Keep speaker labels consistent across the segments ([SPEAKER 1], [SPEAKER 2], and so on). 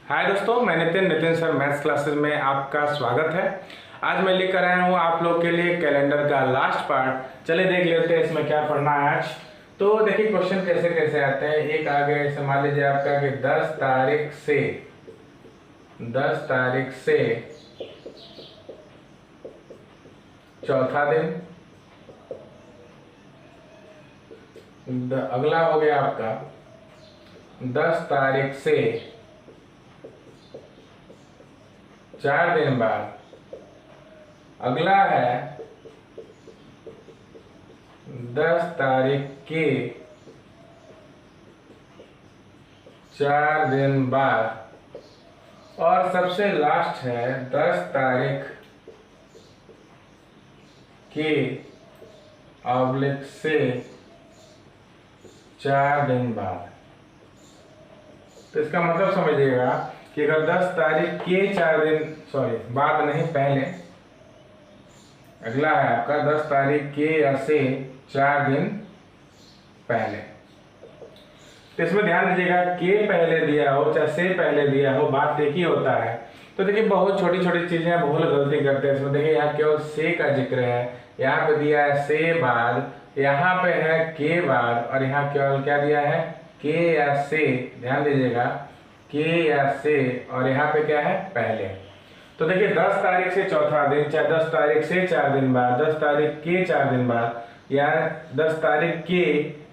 [SPEAKER 1] हाय दोस्तों, मैं Nitin sir maths classes में आपका स्वागत है। आज मैं लेकर आया हूँ आप लोग के लिए कैलेंडर का लास्ट पार्ट। चलिए देख लेते हैं इसमें क्या पढ़ना है आज। तो देखिए क्वेश्चन कैसे कैसे आते हैं। एक आगे ऐसे मान लीजिए आपका कि 10 तारीख से चौथा दिन, अगला हो गया आपका 10 तारीख से 4 दिन बाद, अगला है 10 तारीख के 4 दिन बाद, और सबसे लास्ट है 10 तारीख के ऑब्लिक से 4 दिन बाद। तो इसका मतलब समझिएगा कि अगर 10 तारीख के 4 दिन बाद नहीं, पहले अगला है आपका 10 तारीख के या से 4 दिन पहले। तो इसमें ध्यान दीजिएगा, के पहले दिया हो चाहे से पहले दिया हो, बात एक ही होता है। तो देखिए बहुत छोटी छोटी चीजें बहुत गलती करते हैं इसमें। देखिए यहाँ केवल से का जिक्र है, यहाँ पे दिया है से बाद, यहाँ पे है के बाद, और यहाँ केवल क्या दिया है के या से। ध्यान दीजिएगा के या से, और यहाँ पे क्या है पहले। तो देखिए 10 तारीख से चौथा दिन, चाहे 10 तारीख से 4 दिन बाद, 10 तारीख के 4 दिन बाद, या 10 तारीख के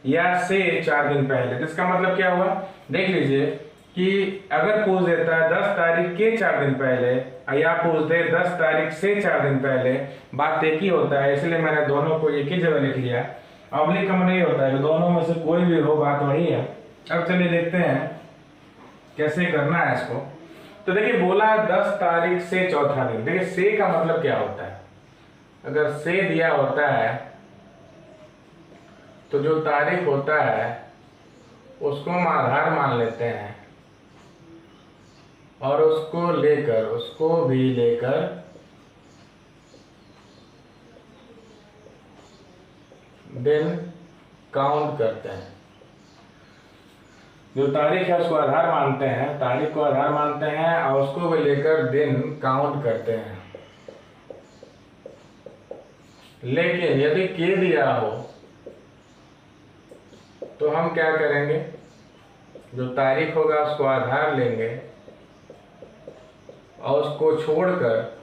[SPEAKER 1] या से 4 दिन पहले। तो इसका मतलब क्या हुआ, देख लीजिए कि अगर पूछ देता है 10 तारीख के 4 दिन पहले, या पूछ दे 10 तारीख से 4 दिन पहले, बात एक ही होता है। इसलिए मैंने दोनों को एक ही जगह लिख लिया। ऑब्लिक कम नहीं होता है, दोनों में से कोई भी हो, बात वही है। अब चलिए देखते हैं कैसे करना है इसको। तो देखिए बोला 10 तारीख से चौथा दिन। देखिए से का मतलब क्या होता है, अगर से दिया होता है तो जो तारीख होता है उसको हम आधार मान लेते हैं, और उसको भी लेकर दिन काउंट करते हैं। जो तारीख है उसको आधार मानते हैं, तारीख को आधार मानते हैं, और उसको भी लेकर दिन काउंट करते हैं। लेकिन यदि के दिया हो तो हम क्या करेंगे, जो तारीख होगा उसको आधार लेंगे और उसको छोड़कर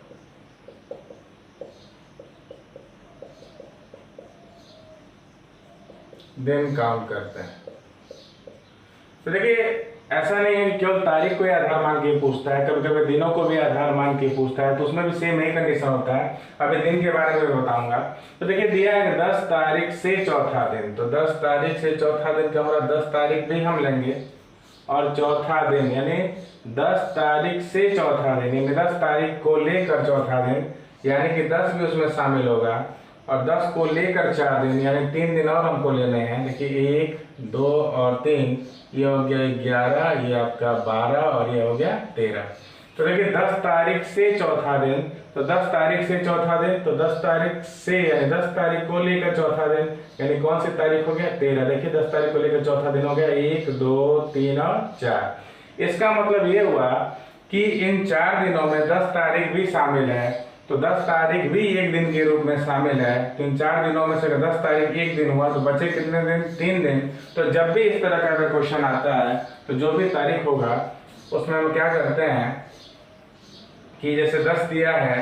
[SPEAKER 1] दिन काउंट करते हैं। तो देखिए ऐसा नहीं है कि केवल तारीख को ही आधार मान के पूछता है, कभी कभी दिनों को भी आधार मान के पूछता है, तो उसमें भी सेम ही कंडीशन होता है। अभी दिन के बारे में बताऊंगा। तो देखिए दिया है 10 तारीख से चौथा दिन, तो 10 तारीख से चौथा दिन का मतलब 10 तारीख भी हम लेंगे, और चौथा दिन यानी 10 तारीख से चौथा दिन, यानी 10 तारीख को लेकर चौथा दिन, यानी कि 10 भी उसमें शामिल होगा, और 10 को लेकर 4 दिन, यानी 3 दिन और हमको लेने हैं। देखिए 1, 2 और 3, ये हो गया 11, ये आपका 12, और ये हो गया 13। तो देखिए 10 तारीख से चौथा दिन, तो 10 तारीख से चौथा दिन, तो 10 तारीख से यानी 10 तारीख को लेकर चौथा दिन, यानी कौन सी तारीख हो गया 13। देखिए 10 तारीख को लेकर चौथा दिन हो गया 1, 2, 3 और 4। इसका मतलब ये हुआ कि इन 4 दिनों में 10 तारीख भी शामिल है, तो 10 तारीख भी एक दिन के रूप में शामिल है। तो इन 4 दिनों में से अगर 10 तारीख एक दिन हुआ तो बचे कितने दिन, 3 दिन। तो जब भी इस तरह का अगर क्वेश्चन आता है तो जो भी तारीख होगा उसमें हम क्या करते हैं कि जैसे 10 दिया है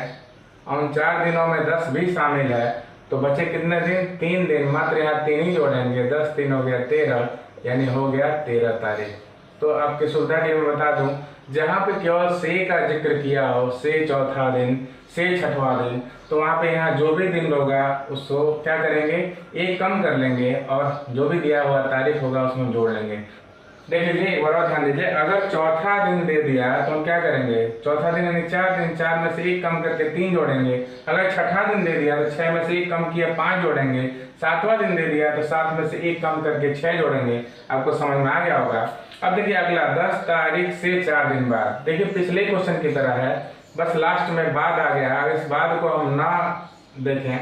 [SPEAKER 1] और उन 4 दिनों में 10 भी शामिल है, तो बचे कितने दिन, 3 दिन। मात्र यहाँ 3 ही जोड़ेंगे, 10 3 हो गया 13, यानी हो गया 13 तारीख। तो आपकी सुविधा के लिए मैं बता दूं, जहाँ पे केवल से का जिक्र किया हो, से चौथा दिन, से छठवां दिन, तो वहाँ पे यहाँ जो भी दिन होगा उसको क्या करेंगे, एक कम कर लेंगे, और जो भी दिया हुआ तारीख होगा उसमें जोड़ लेंगे। देख लीजिए एक बार और ध्यान दीजिए, अगर चौथा दिन दे दिया तो हम क्या करेंगे, चौथा दिन यानी 4 दिन, 4 में से 1 कम करके 3 जोड़ेंगे। अगर छठा दिन दे दिया तो 6 में से 1 कम किया 5 जोड़ेंगे। 7वां दिन दे दिया तो 7 में से 1 कम करके 6 जोड़ेंगे। आपको समझ में आ गया होगा। अब देखिए अगला 10 तारीख से 4 दिन बाद। देखिए पिछले क्वेश्चन की तरह है, बस लास्ट में बाद आ गया। अगर इस बाद को हम ना देखें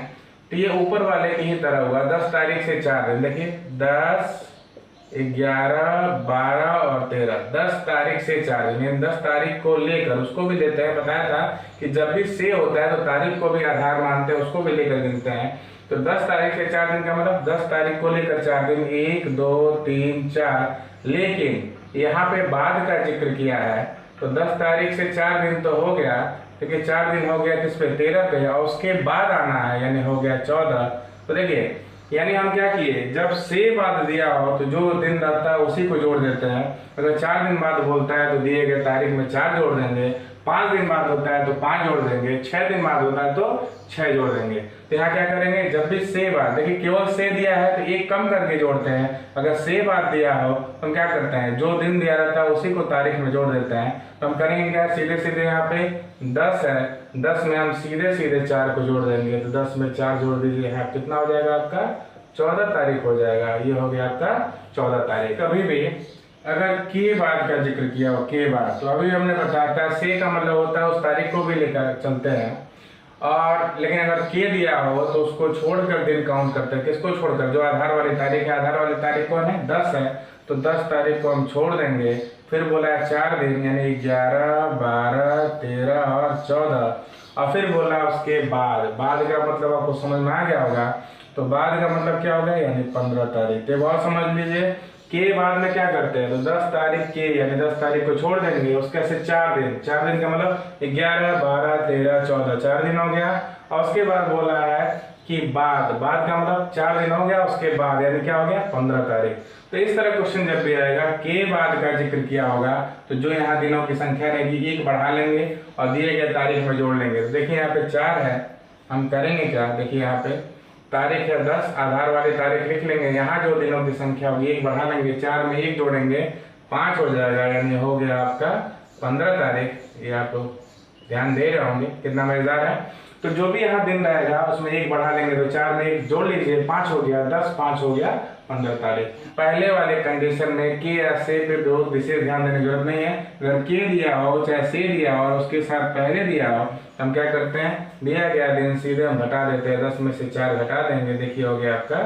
[SPEAKER 1] तो ये ऊपर वाले की ही तरह हुआ। 10 तारीख से 4 दिन, देखिए 10 11, 12 और 13, 10 तारीख से 4 दिन, यानी 10 तारीख को लेकर उसको भी लेते हैं। बताया था कि जब भी से होता है तो तारीख को भी आधार मानते हैं, उसको भी लेकर गिनते हैं। तो 10 तारीख से 4 दिन का मतलब 10 तारीख को लेकर 4 दिन, 1, 2, 3, 4। लेकिन यहाँ पे बाद का जिक्र किया है, तो 10 तारीख से 4 दिन तो हो गया, देखिए 4 दिन हो गया किस पे, 13 पे, और उसके बाद आना है यानी हो गया 14। तो देखिए यानी हम क्या किए, जब से बाद दिया हो तो जो दिन रहता है उसी को जोड़ देते हैं। अगर 4 दिन बाद बोलता है तो दिए गए तारीख में 4 जोड़ देंगे, 5 दिन बाद होता है तो 5 जोड़ देंगे, 6 दिन बाद होता है तो 6 जोड़ देंगे। तो यहाँ क्या करेंगे, जब भी से बाद, देखिए केवल से दिया है तो एक कम करके जोड़ते हैं। अगर से बाद दिया हो तो हम क्या करते हैं, जो दिन दिया रहता है उसी को तारीख में जोड़ देते हैं। तो हम करेंगे क्या, सीधे सीधे यहाँ पे 10 है, 10 में हम सीधे सीधे 4 को जोड़ देंगे, तो 10 में 4 जोड़ दीजिए, यहाँ कितना हो जाएगा आपका, 14 तारीख हो जाएगा। ये हो गया आपका 14 तारीख। कभी भी अगर के बाद का जिक्र किया हो, के बाद, तो अभी हमने बताया था से का मतलब होता है उस तारीख को भी लेकर चलते हैं, और लेकिन अगर के दिया हो तो उसको छोड़कर दिन काउंट करते हैं। किसको छोड़कर, जो आधार वाली तारीख है, आधार वाली तारीख कौन है, 10 है, तो 10 तारीख को हम छोड़ देंगे। फिर बोला है 4 दिन, यानी 11, 12, 13 और 14, और फिर बोला उसके बाद, बाद का मतलब आपको समझ में आ गया होगा। तो बाद का मतलब क्या होगा, यानी 15 तारीख। तो बहुत समझ लीजिए, के बाद में क्या करते हैं, तो 10 तारीख के यानी 10 तारीख को छोड़ देंगे, उसके से 4 दिन, 4 दिन का मतलब 11, 12, 13, 14, 4 दिन हो गया। और उसके बाद बोला है कि बाद, बाद का मतलब 4 दिन हो गया, उसके बाद यानी क्या हो गया, 15 तारीख। तो इस तरह क्वेश्चन जब भी आएगा, के बाद का जिक्र किया होगा, तो जो यहाँ दिनों की संख्या रहेगी एक बढ़ा लेंगे और दिए गए तारीख में जोड़ लेंगे। तो देखिए यहाँ पे 4 है, हम करेंगे क्या, देखिए यहाँ पे तारीख है 10, आधार वाली तारीख लिख लेंगे, यहाँ जो दिनों की संख्या होगी एक बढ़ा लेंगे, 4 में 1 जोड़ेंगे, 5 हो जाएगा, यानी हो गया आपका 15 तारीख। ये आप ध्यान दे रहे होंगे कितना मजेदार है। तो जो भी यहाँ दिन रहेगा उसमें 1 बढ़ा लेंगे, तो 4 में 1 जोड़ लीजिए, 5 हो गया, 10, 5 हो गया 15 तारीख। पहले वाले कंडीशन में के या से पे बहुत विशेष ध्यान देने की जरूरत नहीं है। अगर के दिया हो चाहे से दिया हो और उसके साथ पहले दिया हो, तो हम क्या करते हैं, दिया गया दिन सीधे हम घटा देते हैं, 10 में से 4 घटा देंगे, देखिए हो गया आपका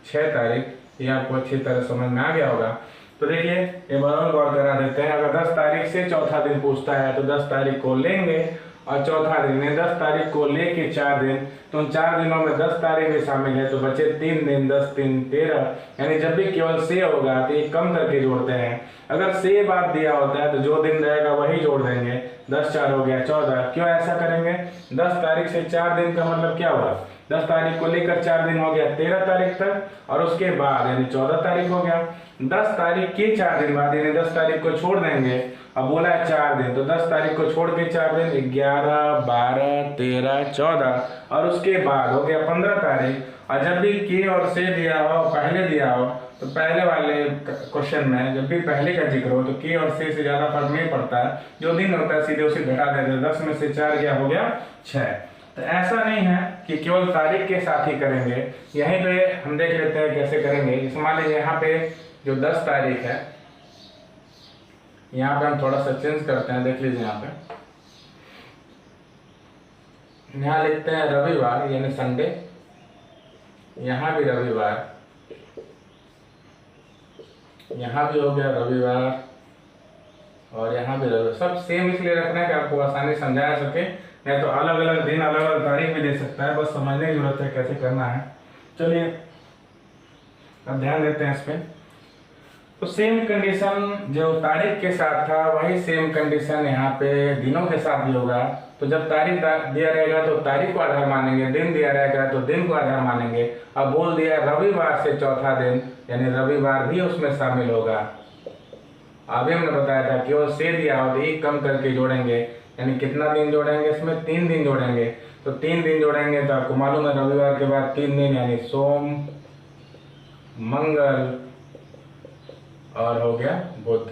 [SPEAKER 1] 6 तारीख। ये आपको अच्छी तरह समझ में आ गया होगा। तो देखिए ये बराबर गौर करा देते हैं, अगर 10 तारीख से चौथा दिन पूछता है तो 10 तारीख को लेंगे और चौथा दिन है 10 तारीख को लेके 4 दिन, तो उन 4 दिनों में 10 तारीख भी शामिल है, तो बचे 3 दिन, 10, 3, 13। यानी जब भी केवल से होगा तो एक कम करके जोड़ते हैं। अगर से बाद दिया होता है तो जो दिन रहेगा वही जोड़ देंगे, 10, 4 हो गया 14। क्यों ऐसा करेंगे, 10 तारीख से 4 दिन का मतलब क्या हुआ, 10 तारीख को लेकर 4 दिन हो गया 13 तारीख तक, और उसके बाद यानी 14 तारीख हो गया। 10 तारीख के 4 दिन बाद यानी 10 तारीख को छोड़ देंगे, अब बोला है 4 दिन, तो 10 तारीख को छोड़ के 4 दिन, 11, 12, 13, 14, और उसके बाद हो गया 15 तारीख। और जब भी के और से दिया हो, पहले दिया हो, तो पहले वाले क्वेश्चन में जब भी पहले का जिक्र हो तो के और से ज़्यादा फर्क नहीं पड़ता है, जो दिन होता है सीधे उसे घटा देते हैं, 10 में से 4 क्या हो गया 6। तो ऐसा नहीं है कि केवल तारीख के साथ ही करेंगे, यहीं पे हम देख लेते हैं कैसे करेंगे। जैसे मान लीजिए यहाँ पे जो 10 तारीख है, यहाँ पे हम थोड़ा सा चेंज करते हैं, देख लीजिए यहाँ पे, यहाँ लिखते हैं रविवार यानी संडे, यहाँ भी रविवार, यहाँ भी हो गया रविवार, और यहाँ भी रविवार। सब सेम इसलिए रखना है कि आपको आसानी समझाया सके, नहीं तो अलग अलग दिन अलग अलग तारीख भी दे सकता है, बस समझने की जरूरत है कैसे करना है। चलिए अब ध्यान देते हैं इस पे। तो सेम कंडीशन जो तारीख के साथ था वही सेम कंडीशन यहाँ पे दिनों के साथ भी होगा। तो जब तारीख दिया रहेगा तो तारीख को आधार मानेंगे, दिन दिया रहेगा तो दिन को आधार मानेंगे। अब बोल दिया रविवार से चौथा दिन, यानी रविवार भी उसमें शामिल होगा। अभी हमने बताया था केवल से दिया हो तो एक कम करके जोड़ेंगे, यानी कितना दिन जोड़ेंगे, इसमें 3 दिन जोड़ेंगे। तो 3 दिन जोड़ेंगे तो आपको मालूम है रविवार के बाद 3 दिन, यानी सोम, मंगल और हो गया बुध।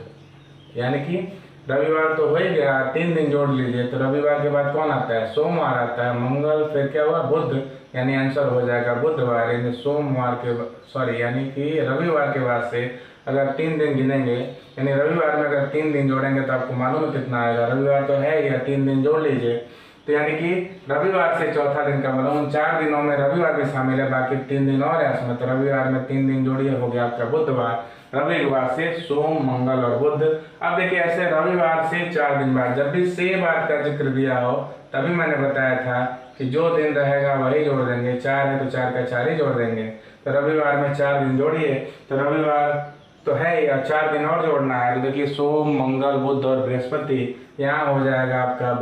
[SPEAKER 1] यानी कि रविवार तो हो ही गया, 3 दिन जोड़ लीजिए, तो रविवार के बाद कौन आता है, सोमवार आता है, मंगल, फिर क्या हुआ बुध, यानी आंसर हो जाएगा बुधवार। यानी सोमवार के यानी कि रविवार के बाद से अगर 3 दिन गिनेंगे, यानी रविवार में अगर 3 दिन जोड़ेंगे तो आपको मालूम है कितना आएगा, रविवार तो है या 3 दिन जोड़ लीजिए, तो यानी कि रविवार से चौथा दिन का मतलब उन 4 दिनों में रविवार भी शामिल है, बाकी 3 दिन और है उसमें। तो रविवार में 3 दिन जोड़िए, हो गया आपका बुधवार। रवि के बाद से सोम, मंगल और बुध। अब देखिए ऐसे रविवार से 4 दिन बाद जब भी से बात का जिक्र दिया हो तभी मैंने बताया था कि जो दिन रहेगा वही जोड़ देंगे। 4 है तो 4 का 4 ही जोड़ देंगे। तो रविवार में 4 दिन जोड़िए, तो रविवार तो है या 4 दिन और जोड़ना है। तो देखिए सोम, मंगल, बुध और बृहस्पति, यहाँ हो जाएगा आपका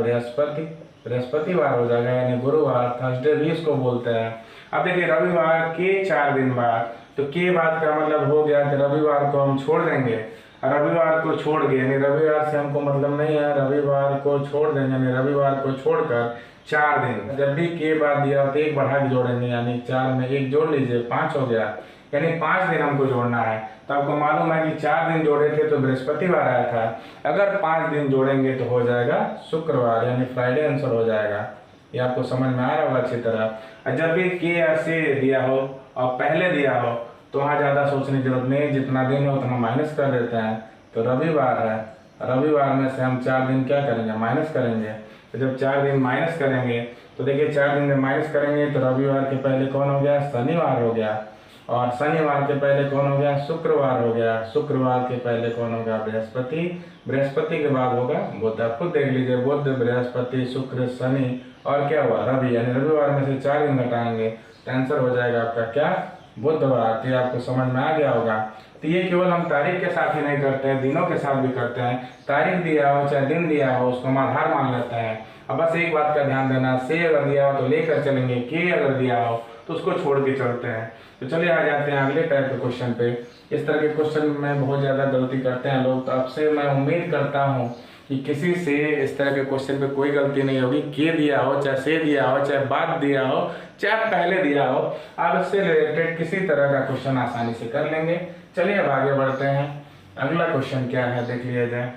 [SPEAKER 1] बृहस्पतिवार हो जाएगा, यानी गुरुवार, थर्सडे भी इसको बोलते हैं। अब देखिए रविवार के 4 दिन बाद, तो के बाद का मतलब हो गया कि रविवार को हम छोड़ देंगे। रविवार को छोड़ के यानी रविवार से हमको मतलब नहीं है, रविवार को छोड़ देंगे यानी रविवार को छोड़कर 4 दिन। जब भी के बाद दिया तो 1 बढ़ा के जोड़ेंगे, यानी 4 में 1 जोड़ लीजिए, 5 हो गया, यानी 5 दिन हमको जोड़ना है। तो आपको मालूम है कि 4 दिन जोड़े थे तो बृहस्पतिवार आया था, अगर 5 दिन जोड़ेंगे तो हो जाएगा शुक्रवार, यानी फ्राइडे आंसर हो जाएगा। ये आपको समझ में आ रहा होगा अच्छी तरह। जब भी के या से दिया हो और पहले दिया हो तो वहाँ ज़्यादा सोचने की जरूरत नहीं, जितना दिन है उतना माइनस कर देते हैं। तो रविवार है, रविवार में से हम 4 दिन क्या करेंगे, माइनस करेंगे। तो जब 4 दिन माइनस करेंगे तो देखिए 4 दिन में माइनस करेंगे तो रविवार के पहले कौन हो गया, शनिवार हो गया, और शनिवार के पहले कौन हो गया, शुक्रवार हो गया, शुक्रवार के पहले कौन हो गया, बृहस्पति, बृहस्पति के बाद होगा बुध। आप खुद देख लीजिए, बुध, बृहस्पति, शुक्र, शनि और क्या हुआ, रवि, यानी रविवार में से 4 दिन घटाएंगे तो आंसर हो जाएगा आपका क्या, बुधवार। तो ये आपको समझ में आ गया होगा। तो ये केवल हम तारीख के साथ ही नहीं करते हैं, दिनों के साथ भी करते हैं। तारीख दिया हो चाहे दिन दिया हो उसको हम आधार मान लेते हैं। अब बस एक बात का ध्यान देना, से अगर दिया हो तो लेकर चलेंगे, के अगर दिया हो तो उसको छोड़ के चलते हैं। तो चलिए आ जाते हैं अगले टाइप के क्वेश्चन पे। इस तरह के क्वेश्चन में बहुत ज़्यादा गलती करते हैं लोग, तो आपसे मैं उम्मीद करता हूँ कि किसी से इस तरह के क्वेश्चन पे कोई गलती नहीं होगी। के दिया हो, चाहे से दिया हो, चाहे बाद दिया हो, चाहे पहले दिया हो, आप इससे रिलेटेड किसी तरह का क्वेश्चन आसानी से कर लेंगे। चलिए अब आगे बढ़ते हैं। अगला क्वेश्चन क्या है देख लिया जाए।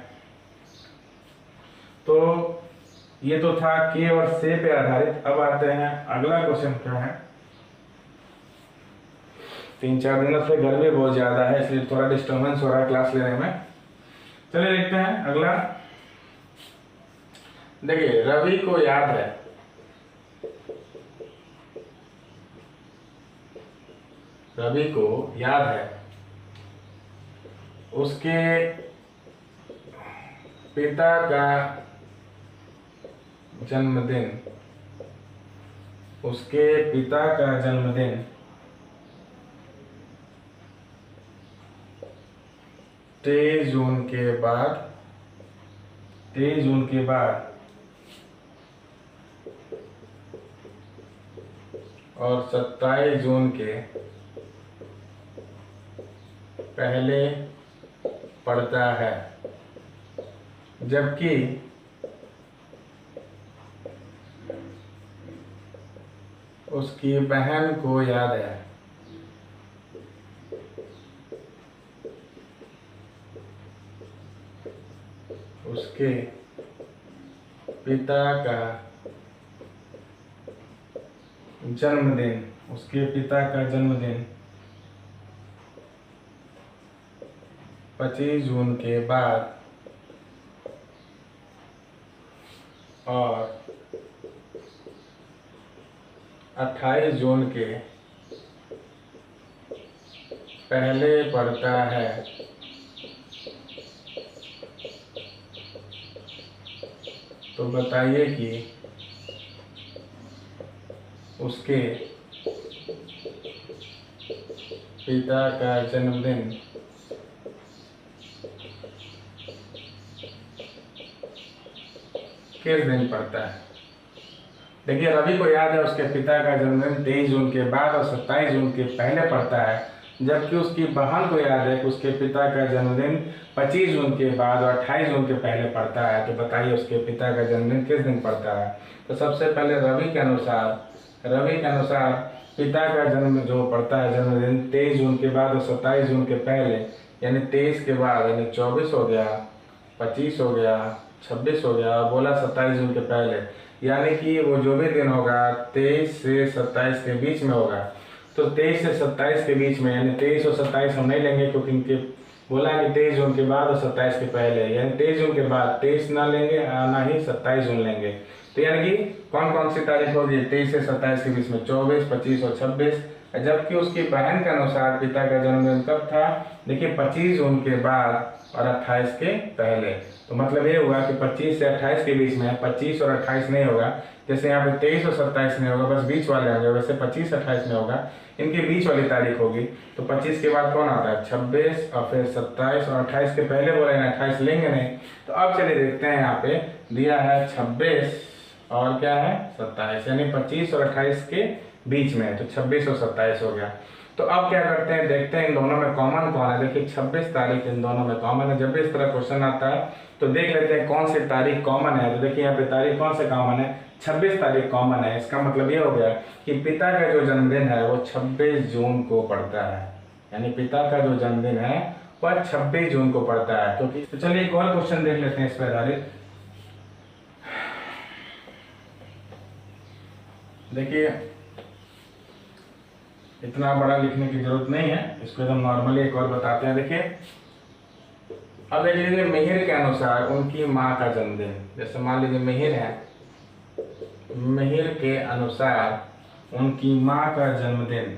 [SPEAKER 1] तो ये तो था के और से पे आधारित। अब आते हैं अगला क्वेश्चन क्या है। 3-4 दिनों से गर्मी बहुत ज्यादा है इसलिए थोड़ा डिस्टर्बेंस हो रहा है क्लास लेने में। चलिए देखते हैं अगला। देखिए रवि को याद है, रवि को याद है उसके पिता का जन्मदिन, उसके पिता का जन्मदिन 23 जून के बाद, 23 जून के बाद और 27 जून के पहले पड़ता है, जबकि उसकी बहन को याद है, उसके पिता का जन्मदिन, उसके पिता का जन्मदिन 25 जून के बाद और 28 जून के पहले पड़ता है। तो बताइए कि उसके पिता का जन्मदिन किस दिन पड़ता है। देखिए रवि को याद है उसके पिता का जन्मदिन 23 जून के बाद और 27 जून के पहले पड़ता है, जबकि उसकी बहन को याद है कि उसके पिता का जन्मदिन 25 जून के बाद और 28 जून के पहले पड़ता है। तो बताइए उसके पिता का जन्मदिन किस दिन पड़ता है। तो सबसे पहले रवि के अनुसार पिता का जन्म जो पड़ता है जन्मदिन 23 जून के बाद और 27 जून के पहले, यानी 23 के बाद यानी 24 हो गया, 25 हो गया, 26 हो गया, बोला 27 जून के पहले, यानी कि वो जो भी दिन होगा 23 से 27 के बीच में होगा। तो 23 से 27 के बीच में, यानी 23 और 27 हम नहीं लेंगे क्योंकि इनके बोला कि 23 जून के बाद और 27 के पहले, यानी 23 जून के बाद 23 ना लेंगे ना ही 27 जून लेंगे। तो यानी कि कौन कौन सी तारीख होगी, 23 से 27 के बीच में 24, 25 और 26। जबकि उसकी बहन के अनुसार पिता का जन्मदिन कब था, देखिए 25 जून के बाद और 28 के पहले। तो मतलब ये हुआ कि 25 से 28 के बीच में 25 और 28 नहीं होगा, जैसे यहाँ पे 23 और 27 में होगा, बस बीच वाले होंगे, वैसे 25 28 में होगा, इनके बीच वाली तारीख होगी। तो 25 के बाद कौन आता है, 26 और फिर 27 और 28 के पहले बोले ना 28 लेंगे नहीं। तो अब चलिए देखते हैं, यहाँ पे दिया है 26 और क्या है 27, यानी 25 और 28 के बीच में, तो 26 और 27 हो गया। तो अब क्या करते हैं, देखते हैं इन दोनों में कॉमन कौन है। देखिए 26 तारीख इन दोनों में कॉमन है। जब भी इस तरह क्वेश्चन आता है तो देख लेते हैं कौन सी तारीख कॉमन है। तो देखिए यहाँ पे तारीख कौन से कॉमन है, 26 तारीख कॉमन है। इसका मतलब ये हो गया कि पिता का जो जन्मदिन है वो 26 जून को पड़ता है, यानी पिता का जो जन्मदिन है वह 26 जून को पड़ता है। क्योंकि तो चलिए एक और क्वेश्चन देख लेते हैं इस पर आधारित। देखिए इतना बड़ा लिखने की जरूरत नहीं है, इसको एकदम नॉर्मली एक और बताते हैं। देखिए अब देख लीजिए, मिहिर के अनुसार उनकी माँ का जन्मदिन, जैसे मान लीजिए मिहिर है, मिहिर के अनुसार उनकी माँ का जन्मदिन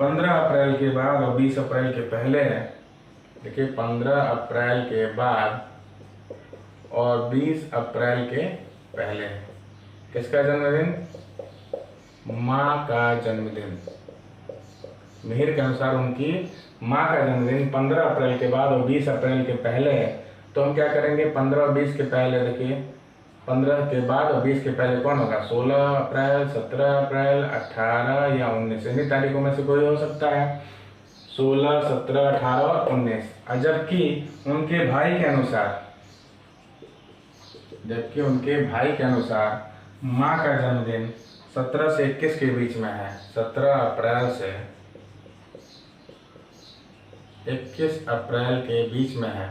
[SPEAKER 1] 15 अप्रैल के बाद और 20 अप्रैल के पहले है। देखिए 15 अप्रैल के बाद और 20 अप्रैल के पहले है। किसका जन्मदिन, माँ का जन्मदिन। मिहिर के अनुसार उनकी माँ का जन्मदिन 15 अप्रैल के बाद और 20 अप्रैल के पहले है। तो हम क्या करेंगे, 15 और 20 के पहले, देखिए 15 के बाद और 20 के पहले कौन होगा, 16 अप्रैल, 17 अप्रैल, 18 या 19, इन्हीं तारीखों में से कोई हो सकता है, 16, 17, 18 और 19। जबकि उनके भाई के अनुसार, जबकि उनके भाई के अनुसार माँ का जन्मदिन 17 से 21 के बीच में है, 17 अप्रैल से 21 अप्रैल के बीच में है।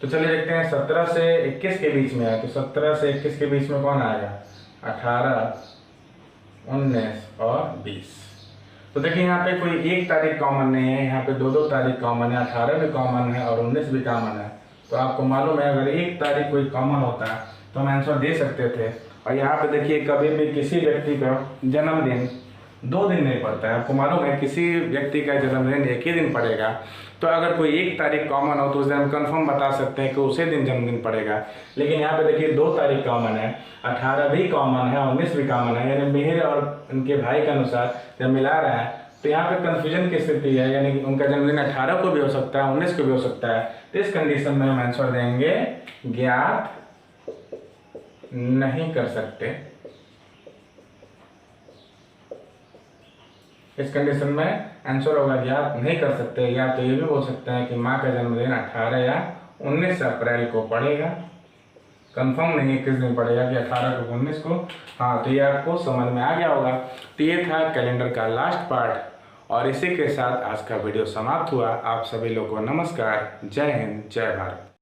[SPEAKER 1] तो चलिए देखते हैं 17 से 21 के बीच में है, तो 17 से 21 के बीच में कौन आएगा, 18, 19 और 20। तो देखिए यहाँ पे कोई एक तारीख कॉमन नहीं है, यहाँ पे दो तारीख कॉमन है, 18 भी कॉमन है और 19 भी कॉमन है। तो आपको मालूम है अगर एक तारीख कोई कॉमन होता है तो हम आंसर दे सकते थे। और यहाँ पे देखिए कभी भी किसी व्यक्ति का जन्मदिन 2 दिन नहीं पड़ता है, आपको मालूम है किसी व्यक्ति का जन्मदिन एक ही दिन पड़ेगा। तो अगर कोई एक तारीख कॉमन हो तो उस दिन हम कंफर्म बता सकते हैं कि उसी दिन जन्मदिन पड़ेगा। लेकिन यहाँ पे देखिए 2 तारीख कॉमन है, 18 भी कॉमन है, 19 भी कॉमन है, यानी मिहिर और उनके भाई के अनुसार जब मिला रहा है तो यहाँ पे कंफ्यूजन की स्थिति है, यानी कि उनका जन्मदिन 18 को भी हो सकता है, 19 को भी हो सकता है। तो इस कंडीशन में हम आंसर देंगे ज्ञात नहीं कर सकते। इस कंडीशन में आंसर होगा ज्ञात नहीं कर सकते। या तो ये भी बोल सकते हैं कि माँ का जन्मदिन 18 या 19 अप्रैल को पड़ेगा, कंफर्म नहीं है किस दिन पड़ेगा, कि 18 को 19 को। हाँ, तो ये आपको समझ में आ गया होगा। तो ये था कैलेंडर का लास्ट पार्ट और इसी के साथ आज का वीडियो समाप्त हुआ। आप सभी लोगों को नमस्कार, जय हिंद, जय भारत।